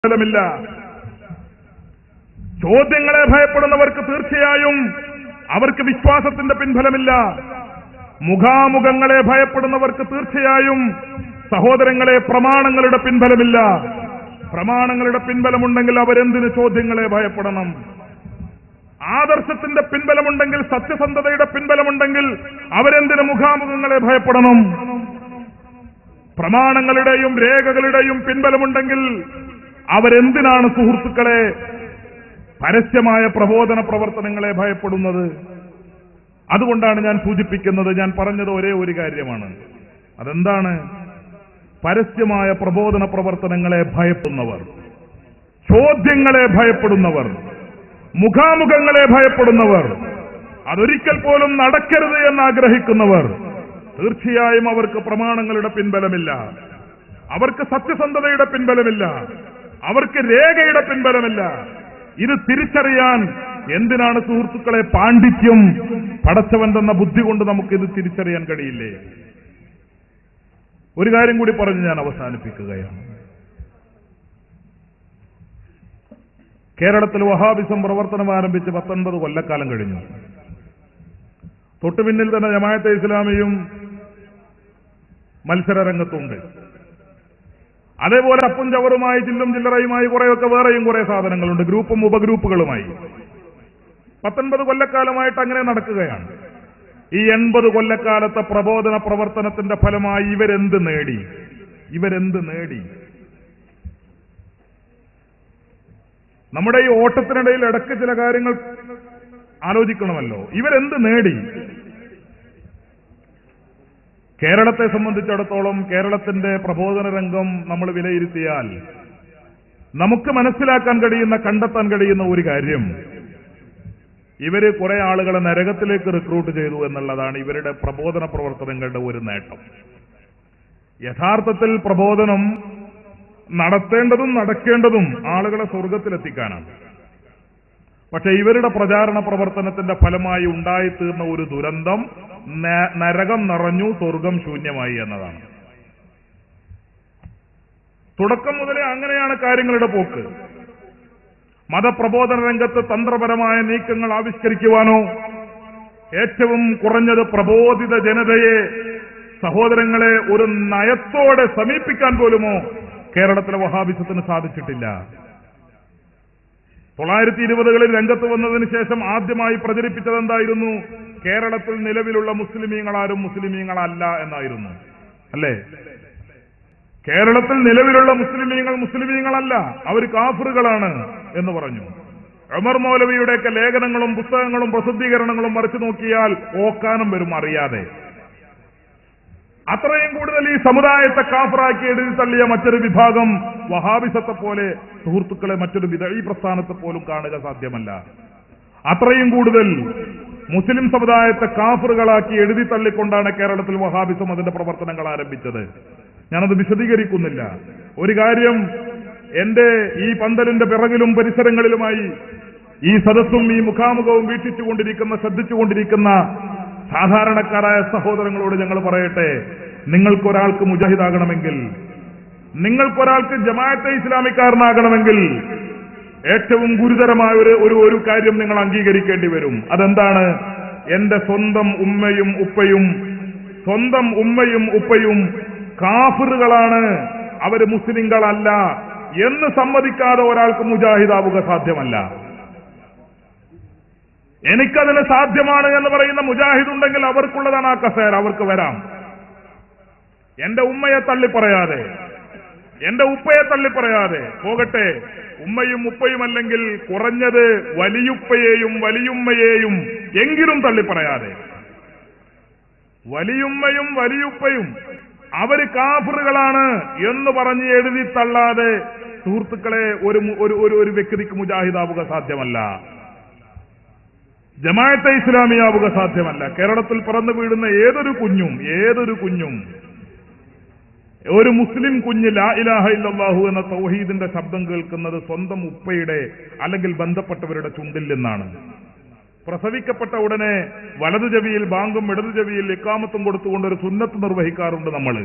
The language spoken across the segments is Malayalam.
ഫലമില്ല. ചോദ്യങ്ങളെ ഭയപ്പെടുന്നവർക്ക് തീർച്ചയായും അവർക്ക് വിശ്വാസത്തിന്റെ പിൻഫലമില്ല. മുഖാമുഖങ്ങളെ ഭയപ്പെടുന്നവർക്ക് തീർച്ചയായും സഹോദരങ്ങളെ പ്രമാണങ്ങളുടെ പിൻഫലമില്ല. പ്രമാണങ്ങളുടെ പിൻബലമുണ്ടെങ്കിൽ അവരെന്തിന് ചോദ്യങ്ങളെ ഭയപ്പെടണം? ആദർശത്തിന്റെ പിൻബലമുണ്ടെങ്കിൽ, സത്യസന്ധതയുടെ പിൻബലമുണ്ടെങ്കിൽ അവരെന്തിന് മുഖാമുഖങ്ങളെ ഭയപ്പെടണം? പ്രമാണങ്ങളുടെയും രേഖകളുടെയും പിൻബലമുണ്ടെങ്കിൽ അവരെന്തിനാണ് സുഹൃത്തുക്കളെ പരസ്യമായ പ്രബോധന പ്രവർത്തനങ്ങളെ ഭയപ്പെടുന്നത്? അതുകൊണ്ടാണ് ഞാൻ സൂചിപ്പിക്കുന്നത്, ഞാൻ പറഞ്ഞത് ഒരേ ഒരു കാര്യമാണ്. അതെന്താണ്? പരസ്യമായ പ്രബോധന പ്രവർത്തനങ്ങളെ ഭയപ്പെടുന്നവർ, ചോദ്യങ്ങളെ ഭയപ്പെടുന്നവർ, മുഖാമുഖങ്ങളെ ഭയപ്പെടുന്നവർ, അതൊരിക്കൽ പോലും നടക്കരുത് എന്നാഗ്രഹിക്കുന്നവർ, തീർച്ചയായും അവർക്ക് പ്രമാണങ്ങളുടെ പിൻബലമില്ല, അവർക്ക് സത്യസന്ധതയുടെ പിൻബലമില്ല, അവർക്ക് രേഖയുടെ പിൻബലമില്ല. ഇത് തിരിച്ചറിയാൻ എന്തിനാണ് സുഹൃത്തുക്കളെ പാണ്ഡിത്യം? പടച്ചവൻ തന്ന ബുദ്ധി കൊണ്ട് നമുക്കിത് തിരിച്ചറിയാൻ കഴിയില്ലേ? ഒരു കാര്യം കൂടി പറഞ്ഞ് ഞാൻ അവസാനിപ്പിക്കുകയാണ്. കേരളത്തിൽ വഹാബിസം പ്രവർത്തനം ആരംഭിച്ച് 19 കൊല്ലക്കാലം കഴിഞ്ഞു. തൊട്ടുപിന്നിൽ തന്നെ ജമാഅത്തെ ഇസ്ലാമിയും മത്സര രംഗത്തുണ്ട്. അതേപോലെ അപ്പും ചവറുമായി ചില്ലും ചില്ലറയുമായി കുറെയൊക്കെ വേറെയും കുറെ സാധനങ്ങളുണ്ട്, ഗ്രൂപ്പും ഉപഗ്രൂപ്പുകളുമായി. 19 കൊല്ലക്കാലമായിട്ട് അങ്ങനെ നടക്കുകയാണ്. ഈ 80 കൊല്ലക്കാലത്തെ പ്രബോധന പ്രവർത്തനത്തിന്റെ ഫലമായി ഇവരെന്ത് നേടി? നമ്മുടെ ഈ ഓട്ടത്തിനിടയിൽ ഇടയ്ക്ക് ചില കാര്യങ്ങൾ ആലോചിക്കണമല്ലോ. ഇവരെന്ത് നേടി? കേരളത്തെ സംബന്ധിച്ചിടത്തോളം കേരളത്തിന്റെ പ്രബോധന രംഗം നമ്മൾ വിലയിരുത്തിയാൽ നമുക്ക് മനസ്സിലാക്കാൻ കഴിയുന്ന, കണ്ടെത്താൻ കഴിയുന്ന ഒരു കാര്യം, ഇവര് കുറെ ആളുകളെ നരകത്തിലേക്ക് റിക്രൂട്ട് ചെയ്തു എന്നുള്ളതാണ് ഇവരുടെ പ്രബോധന പ്രവർത്തനങ്ങളുടെ ഒരു നേട്ടം. യഥാർത്ഥത്തിൽ പ്രബോധനം നടത്തേണ്ടതും നടക്കേണ്ടതും ആളുകളെ സ്വർഗത്തിലെത്തിക്കാനാണ്. പക്ഷെ ഇവരുടെ പ്രചാരണ പ്രവർത്തനത്തിന്റെ ഫലമായി ഉണ്ടായിത്തീർന്ന ഒരു ദുരന്തം, നരകം നിറഞ്ഞു, സ്വർഗം ശൂന്യമായി എന്നതാണ്. തുടക്കം മുതലേ അങ്ങനെയാണ് കാര്യങ്ങളുടെ പോക്ക്. മതപ്രബോധന രംഗത്ത് തന്ത്രപരമായ നീക്കങ്ങൾ ആവിഷ്കരിക്കുവാനോ, ഏറ്റവും കുറഞ്ഞത് പ്രബോധിത ജനതയെ, സഹോദരങ്ങളെ ഒരു നയത്തോടെ സമീപിക്കാൻ പോലുമോ കേരളത്തിലെ വഹാബിസത്തിന് സാധിച്ചിട്ടില്ല. 1920കളിൽ രംഗത്ത് വന്നതിന് ശേഷം ആദ്യമായി പ്രചരിപ്പിച്ചത് എന്തായിരുന്നു? കേരളത്തിൽ നിലവിലുള്ള മുസ്ലിമീങ്ങളാരും മുസ്ലിമീങ്ങളല്ല എന്നായിരുന്നു. അല്ലേ? കേരളത്തിൽ നിലവിലുള്ള മുസ്ലിമീങ്ങളല്ല, അവർ കാഫിറുകളാണ് എന്ന് പറഞ്ഞു. ഉമർ മൗലവിയുടെയൊക്കെ ലേഖനങ്ങളും പുസ്തകങ്ങളും പ്രസിദ്ധീകരണങ്ങളും മറിച്ചു നോക്കിയാൽ ഓക്കാനം വരും അറിയാതെ. അത്രയും കൂടുതൽ ഈ സമുദായത്തെ കാഫിറാക്കി എഴുതി തള്ളിയ മറ്റൊരു വിഭാഗം വഹാബിസത്തെ പോലെ സുഹൃത്തുക്കളെ മറ്റൊരു ഈ പ്രസ്ഥാനത്തെ പോലും കാണുക സാധ്യമല്ല. അത്രയും കൂടുതൽ മുസ്ലിം സമുദായത്തെ കാഫിറുകളാക്കി എഴുതി തള്ളിക്കൊണ്ടാണ് കേരളത്തിൽ വഹാബിസം അതിന്റെ പ്രവർത്തനങ്ങൾ ആരംഭിച്ചത്. ഞാനത് വിശദീകരിക്കുന്നില്ല. ഒരു കാര്യം, എന്റെ ഈ പന്തലിന്റെ പിറകിലും പരിസരങ്ങളിലുമായി ഈ സദസ്സും ഈ മുഖാമുഖവും വീക്ഷിച്ചുകൊണ്ടിരിക്കുന്ന, ശ്രദ്ധിച്ചുകൊണ്ടിരിക്കുന്ന സാധാരണക്കാരായ സഹോദരങ്ങളോട് ഞങ്ങൾ പറയട്ടെ, നിങ്ങൾക്കൊരാൾക്ക് മുജാഹിദാകണമെങ്കിൽ, നിങ്ങൾക്കൊരാൾക്ക് ജമാഅത്തെ ഇസ്ലാമിക്കാരനാകണമെങ്കിൽ ഏറ്റവും ഗുരുതരമായ ഒരു കാര്യം നിങ്ങൾ അംഗീകരിക്കേണ്ടി വരും. അതെന്താണ്? എന്റെ സ്വന്തം ഉമ്മയും ഉപ്പയും കാഫിറുകളാണ്, അവര് മുസ്ലിങ്ങളല്ല എന്ന് സമ്മതിക്കാതെ ഒരാൾക്ക് മുജാഹിദാവുക സാധ്യമല്ല. എനിക്കതിന് സാധ്യമാണ് എന്ന് പറയുന്ന മുജാഹിദ് ഉണ്ടെങ്കിൽ അവർക്കുള്ളതാണ് ആ കസേര, അവർക്ക് വരാം. എന്റെ ഉമ്മയെ തള്ളിപ്പറയാതെ, എന്റെ ഉപ്പയെ തള്ളിപ്പറയാതെ പോകട്ടെ. ഉമ്മയും ഉപ്പയും അല്ലെങ്കിൽ കുറഞ്ഞത് വലിയുപ്പയെയും വലിയുമ്മയെയും എങ്കിലും തള്ളിപ്പറയാതെ, വലിയുമ്മയും വലിയുപ്പയും അവര് കാഫിറുകളാണ് എന്ന് പറഞ്ഞ് എഴുതി തള്ളാതെ സുഹൃത്തുക്കളെ ഒരു വ്യക്തിക്ക് മുജാഹിദാവുക സാധ്യമല്ല, ജമാഅത്തെ ഇസ്ലാമിയാവുക സാധ്യമല്ല. കേരളത്തിൽ പിറന്നു വീഴുന്ന ഏതൊരു കുഞ്ഞും ഒരു മുസ്ലിം കുഞ്ഞ് ലാ ഇലാഹ ഇല്ലല്ലാഹു എന്ന തൗഹീദിന്റെ ശബ്ദം കേൾക്കുന്നത് സ്വന്തം ഉപ്പയുടെ അല്ലെങ്കിൽ ബന്ധപ്പെട്ടവരുടെ ചുണ്ടിൽ നിന്നാണ്. പ്രസവിക്കപ്പെട്ട ഉടനെ വലതു ചെവിയിൽ ബാങ്കും ഇടതു ചെവിയിൽ ഇഖാമത്തും കൊടുത്തുകൊണ്ട് ഒരു സുന്നത്ത് നിർവഹിക്കാറുണ്ട് നമ്മൾ.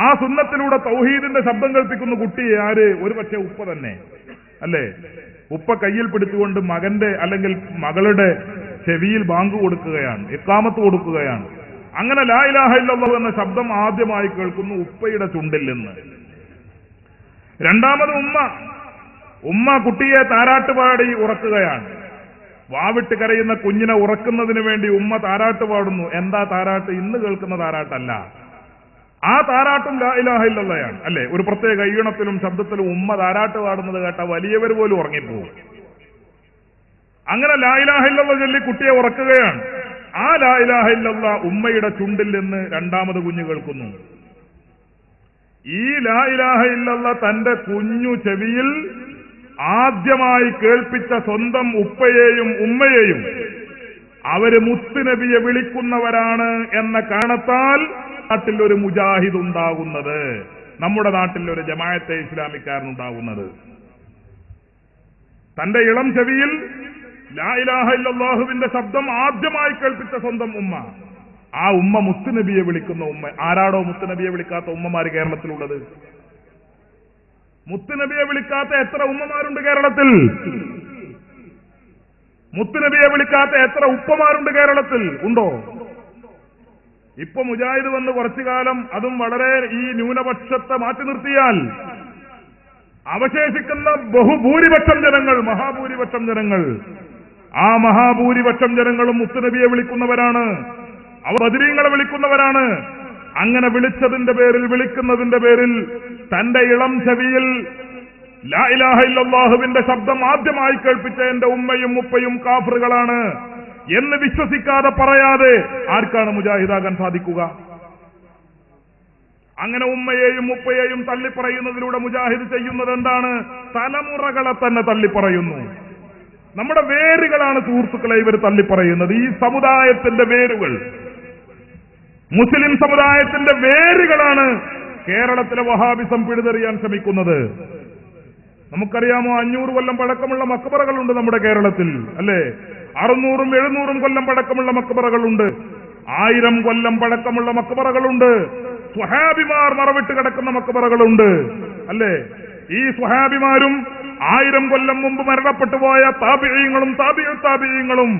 ആ സുന്നത്തിലൂടെ തൗഹീദിന്റെ ശബ്ദം കേൾപ്പിക്കുന്ന കുട്ടിയെ ആര്? ഒരു പക്ഷേ ഉപ്പ തന്നെ, അല്ലേ? ഉപ്പ കയ്യിൽ പിടിച്ചുകൊണ്ട് മകന്റെ അല്ലെങ്കിൽ മകളുടെ ചെവിയിൽ ബാങ്ക് കൊടുക്കുകയാണ്, ഇഖാമത്ത് കൊടുക്കുകയാണ്. അങ്ങനെ ലാ ഇലാഹ ഇല്ലല്ലാഹ് എന്ന ശബ്ദം ആദ്യമായി കേൾക്കുന്നു ഉപ്പയുടെ ചുണ്ടിൽ നിന്ന്. രണ്ടാമത് ഉമ്മ കുട്ടിയെ താരാട്ട് പാടി ഉറക്കുകയാണ്. വാവിട്ട് കരയുന്ന കുഞ്ഞിനെ ഉറക്കുന്നതിന് വേണ്ടി ഉമ്മ താരാട്ട് പാടുന്നു. എന്താ താരാട്ട്? ഇന്ന് കേൾക്കുന്ന താരാട്ടല്ല. ആ താരാട്ടും ലാ ഇലാഹ ഇല്ലല്ലാഹയാണ്, അല്ലേ? ഒരു പ്രത്യേക ഈണത്തിലും ശബ്ദത്തിലും ഉമ്മ താരാട്ട് പാടുന്നത് കേട്ട വലിയവർ പോലും ഉറങ്ങിപ്പോകും. അങ്ങനെ ലാ ഇലാഹ ഇല്ലല്ലാഹ് ചൊല്ലി കുട്ടിയെ ഉറക്കുകയാണ്. ആ ലാ ഇലാഹ ഇല്ലല്ലാഹ് ഉമ്മയുടെ ചുണ്ടിൽ നിന്ന് രണ്ടാമത് കുഞ്ഞ് കേൾക്കുന്നു. ഈ ലാ ഇലാഹ ഇല്ലല്ലാഹ് തന്റെ കുഞ്ഞു ചെവിയിൽ ആദ്യമായി കേൾപ്പിച്ച സ്വന്തം ഉപ്പയെയും ഉമ്മയെയും അവര് മുത്തുനബിയെ വിളിക്കുന്നവരാണ് എന്ന കാരണത്താൽ നാട്ടിൽ ഒരു മുജാഹിദ് ഉണ്ടാകുന്നത്, നമ്മുടെ നാട്ടിൽ ഒരു ജമാഅത്തെ ഇസ്ലാമിക്കാരനുണ്ടാകുന്നത്. തന്റെ ഇളം ചെവിയിൽ ലാ ഇലാഹ ഇല്ലല്ലാഹുവിന്റെ ശബ്ദം ആദ്യമായി കേൾപ്പിച്ച സ്വന്തം ഉമ്മ, ആ ഉമ്മ മുത്തുനബിയെ വിളിക്കുന്ന ഉമ്മ. ആരാടോ മുത്തുനബിയെ വിളിക്കാത്ത ഉമ്മമാര് കേരളത്തിലുള്ളത്? മുത്തുനബിയെ വിളിക്കാത്ത എത്ര ഉമ്മമാരുണ്ട് കേരളത്തിൽ? മുത്തുനബിയെ വിളിക്കാത്ത എത്ര ഉപ്പമാരുണ്ട് കേരളത്തിൽ? ഉണ്ടോ? ഇപ്പൊ മുജാഹിദ് വന്ന് കുറച്ചു കാലം, അതും വളരെ ഈ ന്യൂനപക്ഷത്തെ മാറ്റി നിർത്തിയാൽ അവശേഷിക്കുന്ന ബഹുഭൂരിപക്ഷം ജനങ്ങൾ, മഹാഭൂരിപക്ഷം ജനങ്ങൾ, ആ മഹാഭൂരിപക്ഷം ജനങ്ങളും മുത്തുനബിയെ വിളിക്കുന്നവരാണ്, അവർ ബദരീങ്ങളെ വിളിക്കുന്നവരാണ്. അങ്ങനെ വിളിച്ചതിന്റെ പേരിൽ, വിളിക്കുന്നതിന്റെ പേരിൽ തന്റെ ഇളം ചെവിയിൽ ലാ ഇലാഹ ഇല്ലല്ലാഹുവിന്റെ ശബ്ദം ആദ്യമായി കേൾപ്പിച്ച എന്റെ ഉമ്മയും ഉപ്പയും കാഫറുകളാണ് എന്ന് വിശ്വസിക്കാതെ പറയാതെ ആർക്കാണ് മുജാഹിദാകാൻ സാധിക്കുക? അങ്ങനെ ഉമ്മയെയും ഉപ്പയെയും തള്ളിപ്പറയുന്നതിലൂടെ മുജാഹിദ് ചെയ്യുന്നത് എന്താണ്? തലമുറകളെ തന്നെ തള്ളിപ്പറയുന്നു. നമ്മുടെ വേരുകളാണ് സുഹൃത്തുക്കളെ ഇവർ തള്ളിപ്പറയുന്നത്. ഈ സമുദായത്തിന്റെ വേരുകൾ, മുസ്ലിം സമുദായത്തിന്റെ വേരുകളാണ് കേരളത്തിലെ വഹാബിസം പിഴുതെറിയാൻ ശ്രമിക്കുന്നത്. നമുക്കറിയാമോ, 500 കൊല്ലം പഴക്കമുള്ള മക്ബറകളുണ്ട് നമ്മുടെ കേരളത്തിൽ, അല്ലേ? 600ഉം 700ഉം കൊല്ലം പഴക്കമുള്ള മക്ബറകളുണ്ട്, 1000 കൊല്ലം പഴക്കമുള്ള മക്ബറകളുണ്ട്, സ്വഹാബിമാർ മറവിട്ട് കിടക്കുന്ന മക്ബറകളുണ്ട്, അല്ലേ? ഈ സ്വഹാബിമാരും 1000 കൊല്ലം മുമ്പ് മരണപ്പെട്ടു പോയ താബിഈങ്ങളും താബിഈങ്ങളും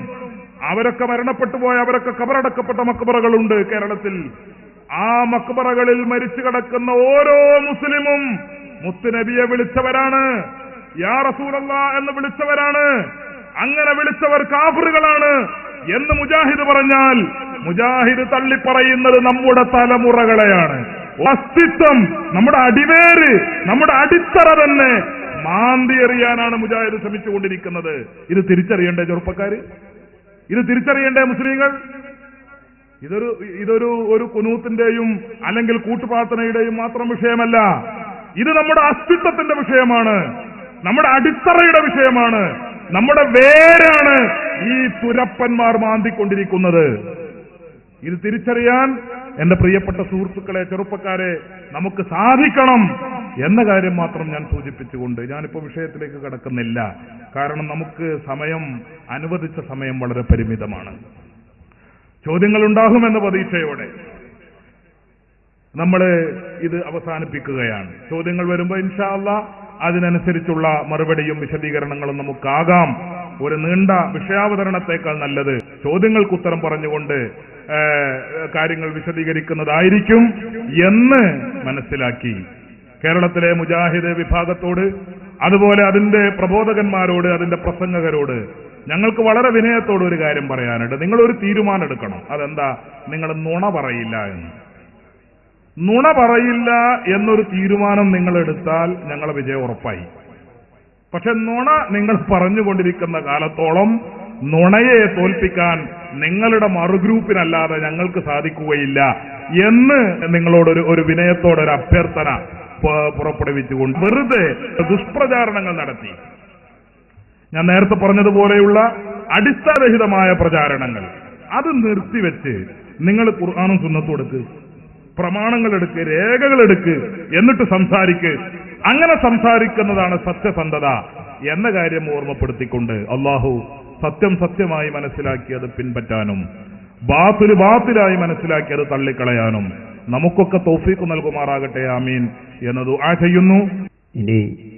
അവരൊക്കെ മരണപ്പെട്ടു പോയ, അവരൊക്കെ കബറടക്കപ്പെട്ട മക്ബറകളുണ്ട് കേരളത്തിൽ. ആ മക്ബറകളിൽ മരിച്ചു കിടക്കുന്ന ഓരോ മുസ്ലിമും മുത്തുനബിയെ വിളിച്ചവരാണ്, യാ റസൂലല്ലാഹ് എന്ന് വിളിച്ചവരാണ്. അങ്ങനെ വിളിച്ചവർ കാഫിറുകളാണ് എന്ന് മുജാഹിദ് പറഞ്ഞാൽ മുജാഹിദ് തള്ളിപ്പറയുന്നത് നമ്മുടെ തലമുറകളെയാണ്. അസ്തിത്വം, നമ്മുടെ അടിവേര്, നമ്മുടെ അടിത്തറ തന്നെ മാന്തി എറിയാനാണ് മുജാഹിദ് ശ്രമിച്ചുകൊണ്ടിരിക്കുന്നത്. ഇത് തിരിച്ചറിയണ്ടേ ചെറുപ്പക്കാര്? ഇത് തിരിച്ചറിയണ്ടേ മുസ്ലിങ്ങൾ? ഇതൊരു കുനൂത്തിന്റെയും അല്ലെങ്കിൽ കൂട്ടുപ്രാർത്ഥനയുടെയും മാത്രം വിഷയമല്ല. ഇത് നമ്മുടെ അസ്തിത്വത്തിന്റെ വിഷയമാണ്, നമ്മുടെ അടിത്തറയുടെ വിഷയമാണ്, നമ്മുടെ വേരാണ് ഈ തുരപ്പന്മാർ മാന്തിക്കൊണ്ടിരിക്കുന്നത്. ഇത് തിരിച്ചറിയാൻ എന്റെ പ്രിയപ്പെട്ട സുഹൃത്തുക്കളെ, ചെറുപ്പക്കാരെ, നമുക്ക് സാധിക്കണം എന്ന കാര്യം മാത്രം ഞാൻ സൂചിപ്പിച്ചുകൊണ്ട് ഞാനിപ്പോ വിഷയത്തിലേക്ക് കടക്കുന്നില്ല. കാരണം നമുക്ക് അനുവദിച്ച സമയം വളരെ പരിമിതമാണ്. ചോദ്യങ്ങളുണ്ടാകുമെന്ന പ്രതീക്ഷയോടെ നമ്മൾ ഇത് അവസാനിപ്പിക്കുകയാണ്. ചോദ്യങ്ങൾ വരുമ്പോൾ ഇൻഷാ അല്ലാഹ് അതിനനുസരിച്ചുള്ള മറുപടിയും വിശദീകരണങ്ങളും നമുക്കാകാം. ഒരു നീണ്ട വിഷയാവതരണത്തേക്കാൾ നല്ലത് ചോദ്യങ്ങൾക്ക് ഉത്തരം പറഞ്ഞുകൊണ്ട് കാര്യങ്ങൾ വിശദീകരിക്കുന്നതായിരിക്കും എന്ന് മനസ്സിലാക്കി കേരളത്തിലെ മുജാഹിദ് വിഭാഗത്തോട്, അതുപോലെ അതിന്റെ പ്രബോധകന്മാരോട്, അതിന്റെ പ്രസംഗകരോട് ഞങ്ങൾക്ക് വളരെ വിനയത്തോട് ഒരു കാര്യം പറയാനുണ്ട്. നിങ്ങളൊരു തീരുമാനം എടുക്കണം. അതെന്താ? നിങ്ങൾ നുണ പറയില്ല എന്ന്. നുണ പറയില്ല എന്നൊരു തീരുമാനം നിങ്ങൾ എടുത്താൽ ഞങ്ങളെ വിജയം ഉറപ്പായി. പക്ഷെ നുണ നിങ്ങൾ പറഞ്ഞുകൊണ്ടിരിക്കുന്ന കാലത്തോളം നുണയെ തോൽപ്പിക്കാൻ നിങ്ങളുടെ മറുഗ്രൂപ്പിനല്ലാതെ ഞങ്ങൾക്ക് സാധിക്കുകയില്ല എന്ന് നിങ്ങളോട് ഒരു വിനയത്തോടൊരു അഭ്യർത്ഥന പുറപ്പെടുവിച്ചുകൊണ്ട് വെറുതെ ദുഷ്പ്രചാരണങ്ങൾ നടത്തി, ഞാൻ നേരത്തെ പറഞ്ഞതുപോലെയുള്ള അടിസ്ഥാനരഹിതമായ പ്രചാരണങ്ങൾ അത് നിർത്തിവെച്ച് നിങ്ങൾ ഖുർആനും സുന്നത്തും എടുക്ക്, പ്രമാണങ്ങൾ എടുക്ക്, രേഖകൾ എടുക്ക്, എന്നിട്ട് സംസാരിക്ക്. അങ്ങനെ സംസാരിക്കുന്നതാണ് സത്യസന്ധത എന്ന കാര്യം ഓർമ്മപ്പെടുത്തിക്കൊണ്ട് അല്ലാഹു സത്യം സത്യമായി മനസ്സിലാക്കിയത് പിൻപറ്റാനും ബാത്തിലായി മനസ്സിലാക്കിയത് തള്ളിക്കളയാനും നമുക്കൊക്കെ തൗഫീഖ് നൽകുമാറാകട്ടെ. ആമീൻ എന്ന് ദുആ ചെയ്യുന്നു. ഇനി